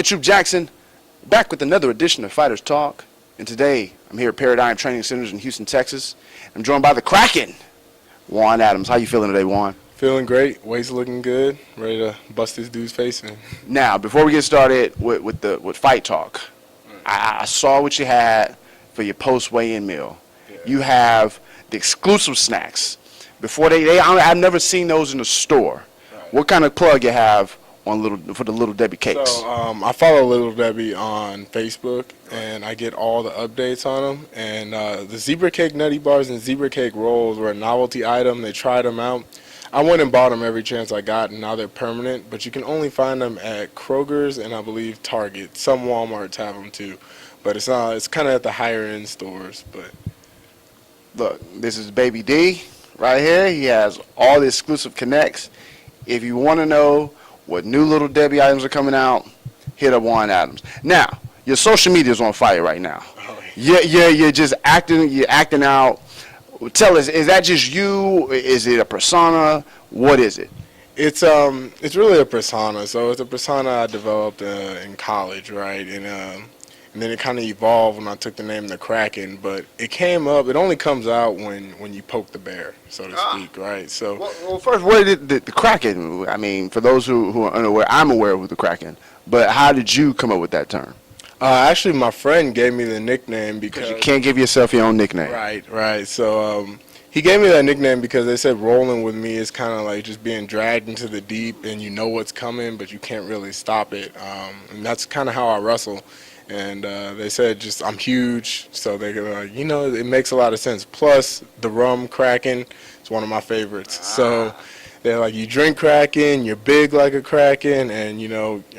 Troop Jackson, back with another edition of Fighters Talk. And today, I'm here at Paradigm Training Centers in Houston, Texas. I'm joined by the Kraken, Juan Adams. How you feeling today, Juan? Feeling great. Weight's looking good. Ready to bust this dude's face in. Now, before we get started with Fight Talk, I saw what you had for your post-weigh-in meal. Yeah. You have the exclusive snacks. Before I've never seen those in the store. Right. What kind of plug you have for the Little Debbie cakes? So I follow Little Debbie on Facebook, and I get all the updates on them. And the zebra cake nutty bars and zebra cake rolls were a novelty item. They tried them out. I went and bought them every chance I got, and now they're permanent. But you can only find them at Kroger's and I believe Target. Some Walmarts have them too, but it's kind of at the higher end stores. But Look, this is Baby D right here. He has all the exclusive connects. If you want to know what new Little Debbie items are coming out, hit up Juan Adams. Now, your social media is on fire right now. Oh, You're just acting out. Tell us, is that just you? Is it a persona? What is it? it's really a persona. So it's a persona I developed in college, right? And then it kind of evolved when I took the name the Kraken. But it came up. It only comes out when you poke the bear, so to speak, right? So Well, first, what did the Kraken? I mean, for those who are unaware, I'm aware of the Kraken. But how did you come up with that term? actually, my friend gave me the nickname because You can't give yourself your own nickname. Right. So he gave me that nickname because they said rolling with me is kind of like just being dragged into the deep, and you know what's coming, but you can't really stop it. And that's kind of how I wrestle. And they said just I'm huge, so they go like, it makes a lot of sense. Plus the rum Kraken is one of my favorites. So they're like, you drink Kraken, you're big like a Kraken, and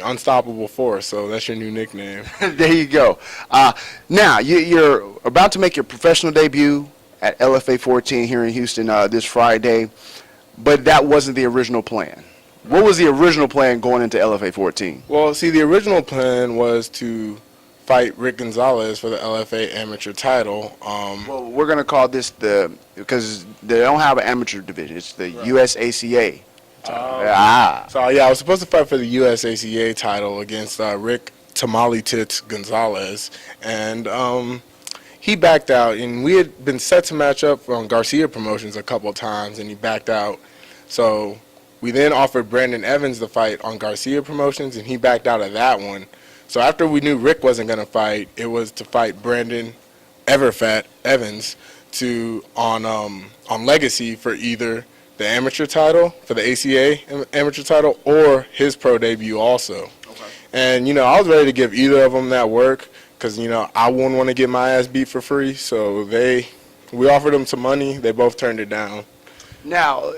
unstoppable force. So that's your new nickname. There you go. Now you're about to make your professional debut at LFA 14 here in Houston this Friday, but that wasn't the original plan. What was the original plan going into LFA 14? Well, see, the original plan was to fight Rick Gonzalez for the LFA amateur title. Well, we're going to call this because they don't have an amateur division. It's the USACA. So, yeah, I was supposed to fight for the USACA title against Rick Tamale Tits Gonzalez, and he backed out. And we had been set to match up on Garcia Promotions a couple of times, and he backed out. So we then offered Brandon Evans the fight on Garcia Promotions, and he backed out of that one. So after we knew Rick wasn't going to fight, it was to fight Brandon Everfat Evans on Legacy for either the amateur title, for the ACA amateur title, or his pro debut also. Okay. And, I was ready to give either of them that work because, I wouldn't want to get my ass beat for free. So we offered them some money. They both turned it down. Now,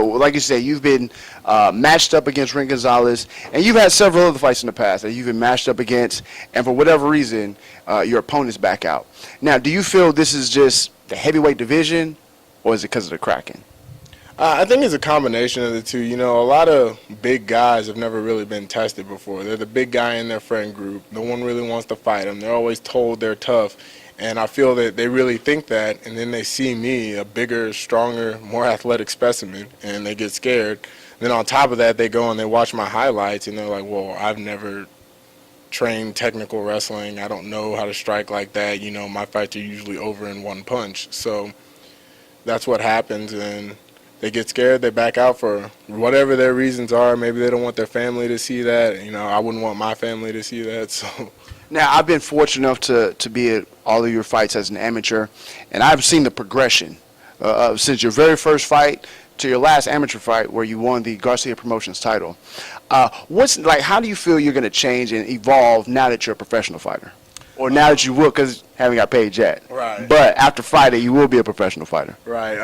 like you said, you've been matched up against Rick Gonzalez, and you've had several other fights in the past that you've been matched up against, and for whatever reason, your opponents back out. Now, do you feel this is just the heavyweight division, or is it because of the Kraken? I think it's a combination of the two. A lot of big guys have never really been tested before. They're the big guy in their friend group. No one really wants to fight them. They're always told they're tough. And I feel that they really think that, and then they see me, a bigger, stronger, more athletic specimen, and they get scared. Then on top of that, they go and they watch my highlights, and they're like, well, I've never trained technical wrestling. I don't know how to strike like that. My fights are usually over in one punch. So that's what happens, and they get scared. They back out for whatever their reasons are. Maybe they don't want their family to see that. I wouldn't want my family to see that, so... Now, I've been fortunate enough to be at all of your fights as an amateur, and I've seen the progression since your very first fight to your last amateur fight where you won the Garcia Promotions title. How do you feel you're going to change and evolve now that you're a professional fighter? Or now that you will, because you haven't got paid yet. Right. But after fighting, you will be a professional fighter. Right.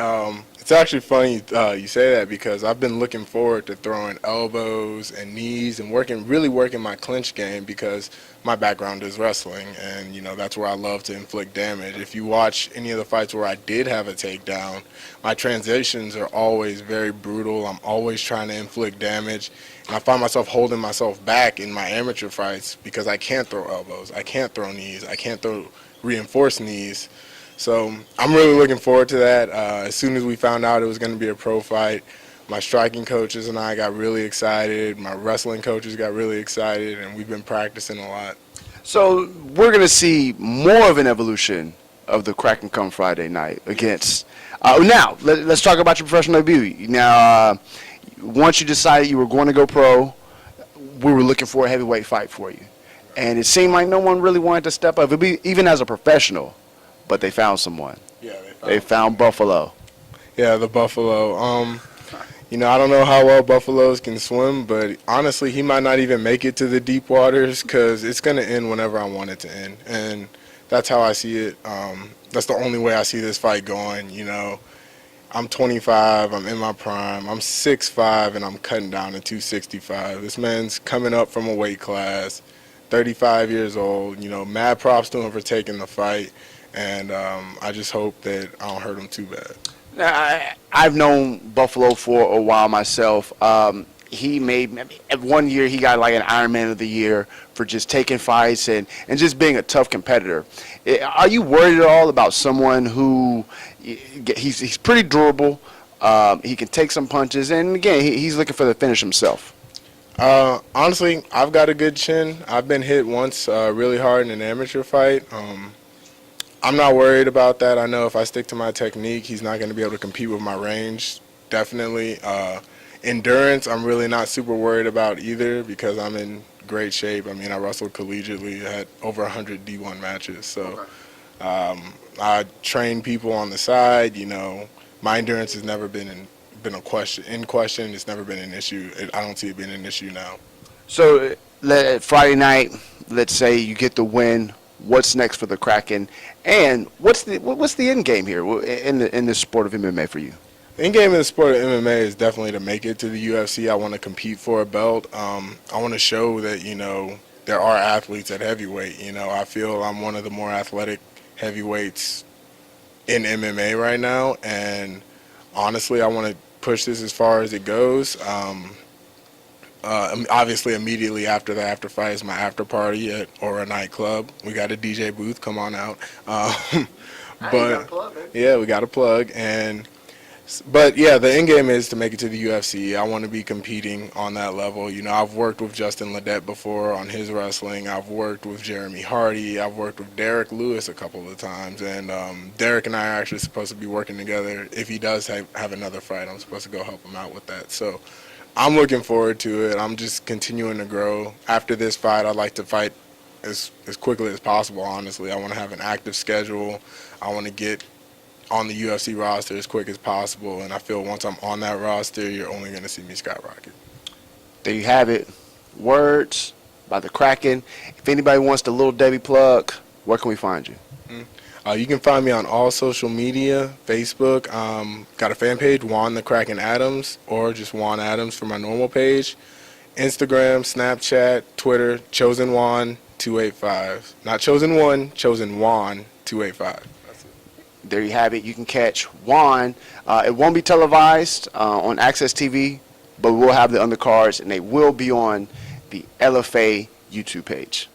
It's actually funny you say that because I've been looking forward to throwing elbows and knees and really working my clinch game because my background is wrestling, and that's where I love to inflict damage. If you watch any of the fights where I did have a takedown, my transitions are always very brutal. I'm always trying to inflict damage, and I find myself holding myself back in my amateur fights because I can't throw elbows, I can't throw knees, I can't throw reinforced knees. So I'm really looking forward to that. As soon as we found out it was going to be a pro fight, My striking coaches and I got really excited. My wrestling coaches got really excited, and we've been practicing a lot. So we're going to see more of an evolution of the Kraken come Friday night against. Now, let's talk about your professional debut. Now, once you decided you were going to go pro, we were looking for a heavyweight fight for you. And it seemed like no one really wanted to step up, even as a professional, but they found someone. Yeah, They found Buffalo. Yeah, the Buffalo. I don't know how well buffaloes can swim, but honestly, he might not even make it to the deep waters because it's going to end whenever I want it to end. And that's how I see it. That's the only way I see this fight going. I'm 25, I'm in my prime, I'm 6'5", and I'm cutting down to 265. This man's coming up from a weight class, 35 years old. Mad props to him for taking the fight, and I just hope that I don't hurt him too bad. I've known Buffalo for a while myself. He one year he got like an Ironman of the year for just taking fights and just being a tough competitor. Are you worried at all about someone who he's pretty durable? He can take some punches, and again, he's looking for the finish himself. Honestly, I've got a good chin. I've been hit once really hard in an amateur fight. I'm not worried about that. I know if I stick to my technique, he's not going to be able to compete with my range, definitely. Endurance, I'm really not super worried about either because I'm in great shape. I mean, I wrestled collegiately, I had over 100 D1 matches. So I train people on the side. My endurance has never been in question. It's never been an issue. I don't see it being an issue now. So Friday night, let's say you get the win. What's next for the Kraken, and what's the end game here in this sport of MMA for you? The end game in the sport of MMA is definitely to make it to the UFC. I want to compete for a belt. I want to show that there are athletes at heavyweight. I feel I'm one of the more athletic heavyweights in MMA right now, and honestly, I want to push this as far as it goes. Obviously, immediately after the after fight is my after party at Aura nightclub. We got a DJ booth. Come on out. But yeah, we got a plug. But yeah, the end game is to make it to the UFC. I want to be competing on that level. I've worked with Justin Ledet before on his wrestling. I've worked with Jeremy Hardy. I've worked with Derek Lewis a couple of times. And Derek and I are actually supposed to be working together. If he does have another fight, I'm supposed to go help him out with that. So I'm looking forward to it. I'm just continuing to grow. After this fight, I'd like to fight as quickly as possible, honestly. I want to have an active schedule. I want to get on the UFC roster as quick as possible, and I feel once I'm on that roster, you're only going to see me skyrocket. There you have it. Words by the Kraken. If anybody wants the Little Debbie plug, where can we find you? You can find me on all social media, Facebook. Got a fan page, Juan the Kraken Adams, or just Juan Adams for my normal page. Instagram, Snapchat, Twitter, Chosen Juan 285. Not Chosen One, Chosen Juan 285. There you have it. You can catch Juan. It won't be televised on Access TV, but we'll have the undercards, and they will be on the LFA YouTube page.